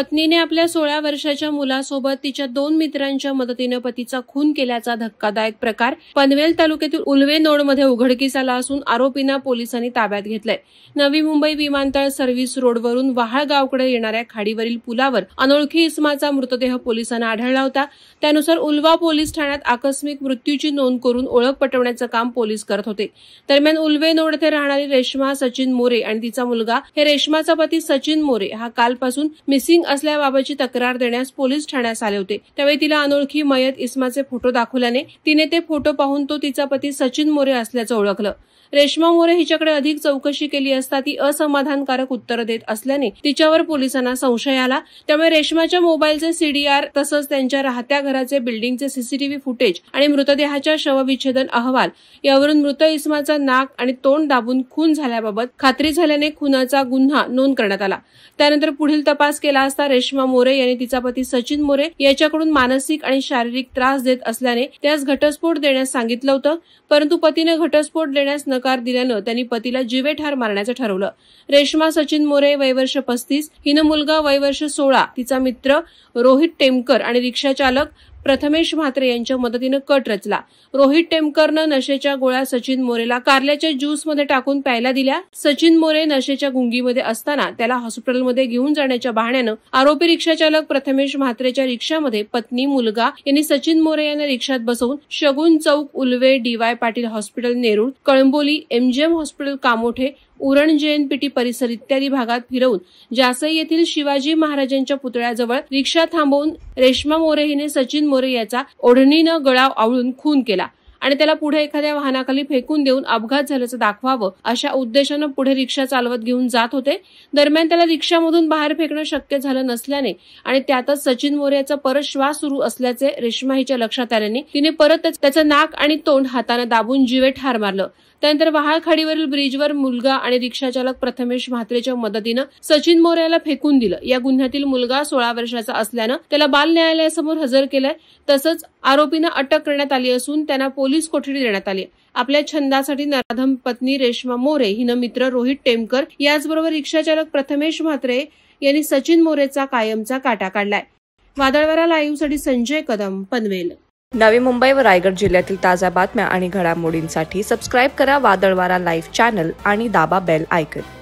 पत्नीने आपल्या 16 वर्षाच्या मुलासोबत तिच्या 2 मित्रांच्या मदतीने पतीचा खून केल्याचा धक्कादायक प्रकार पनवेल तालुक्यातील उल्वेनोडमध्ये उघडकीस आला असून आरोपींना पोलिसांनी ताब्यात घेतलंय। नवी मुंबई विमानतळ सर्व्हिस रोडवरून वाहाळ गावकडे येणाऱ्या खाडीवरील पुलावर अनोळखी इसमाचा मृतदेह पोलिसांना आढळला होता। त्यानुसार उल्वा पोलीस ठाण्यात आकस्मिक मृत्यूची नोंद करून ओळख पटवण्याचं काम पोलीस करत होते। दरम्यान उल्वेनोड येथे राहणारी रेश्मा सचिन मोरे आणि तिचा मुलगा हे रेश्माचा पती सचिन मोरे हा कालपासून मिसिंग असल्याबाबतची तक्रार देण्यास पोलीस ठाण्यास आले होते। त्यावेळी तिला अनोळखी मयत इसमाचे फोटो दाखवल्याने तिने ते फोटो पाहून तो तिचा पती सचिन मोरे असल्याचं ओळखलं। रेश्मा मोरे हिच्याकडे अधिक चौकशी केली असता ती असमाधानकारक उत्तर देत असल्याने तिच्यावर पोलिसांना संशय आला। त्यामुळे रेश्माच्या मोबाईलचे सीडीआर तसंच त्यांच्या राहत्या घराचे बिल्डिंगचे सीसीटीव्ही फुटेज आणि मृतदेहाच्या शवविच्छेदन अहवाल यावरून मृत इसमाचा नाक आणि तोंड दाबून खून झाल्याबाबत खात्री झाल्याने खुनाचा गुन्हा नोंद करण्यात आला। त्यानंतर पुढील तपास केला असता रेश्मा मोरे यांनी तिचा पती सचिन मोरे याच्याकडून मानसिक आणि शारीरिक त्रास देत असल्याने त्यास घटस्फोट देण्यास सांगितलं होतं, परंतु पतीने घटस्फोट देण्यास नकार दिल्यानं त्यांनी पतीला जीवेठार मारण्याचं ठरवलं। रेश्मा सचिन मोरे वय वर्ष 35, हिनं मुलगा वय वर्ष 16, तिचा मित्र रोहित टेमकर आणि रिक्षा चालक प्रथमेश म्हात्रे यांच्या मदतीने कट रचला। रोहित टेमकरनं नशेच्या गोळ्या सचिन मोरेला कारल्याच्या ज्यूसमध्ये टाकून प्यायला दिल्या। सचिन मोरे नशेच्या गुंगीमध्ये असताना त्याला हॉस्पिटलमध्ये घेऊन जाण्याच्या बहाण्यानं आरोपी रिक्षा चालक प्रथमेश म्हात्रेच्या रिक्षामध्ये पत्नी मुलगा यांनी सचिन मोरे यांना रिक्षात बसवून Shagun Chowk Ulwe DY Patil hospital Nerul Kalamboli MGM hospital Kamothe Uran JNPT परिसर इत्यादी भागात फिरवून जासई येथील शिवाजी महाराजांच्या पुतळ्याजवळ रिक्षा थांबवून रेश्मा मोरे हिने सचिन मोरे याचा ओढणीनं गळा आवळून खून केला आणि त्याला पुढे एखाद्या वाहनाखाली फेकून देऊन अपघात झाल्याचं दाखवावं अशा उद्देशानं पुढे रिक्षा चालवत घेऊन जात होते। दरम्यान त्याला रिक्षामधून बाहेर फेकणं शक्य झालं नसल्याने आणि त्यातच सचिन मोरे याचा परत श्वास सुरू असल्याचे रेश्मा हिच्या लक्षात आल्याने तिने परत त्याचं नाक आणि तोंड हाताने दाबून जीवेठार मारलं। त्यानंतर वाहाळ खाडीवरील ब्रिजवर मुलगा आणि रिक्षाचालक प्रथमेश म्हात्रेच्या मदतीनं सचिन मोरे याला फेकून दिलं। या गुन्ह्यातील मुलगा 16 वर्षाचा असल्यानं त्याला बाल न्यायालयासमोर हजर केलंय। तसंच आरोपींना अटक करण्यात आली असून त्यांना पोलीस कोठडी देण्यात आली। आपल्या छंदासाठी नराधम पत्नी रेश्मा मोरे हिनं मित्र रोहित टेमकर याचबरोबर रिक्षाचालक प्रथमेश म्हात्रे यांनी सचिन मोरेचा कायमचा काटा काढलाय। वादळवारा लाईव्हसाठी संजय कदम, पनवेल। नवी मुंबई व रायगड जिल्ह्यातील ताज्या बातम्या आणि घडामोडींसाठी सबस्क्राईब करा वादळवारा लाईव्ह चॅनल आणि दाबा बेल आयकॉन।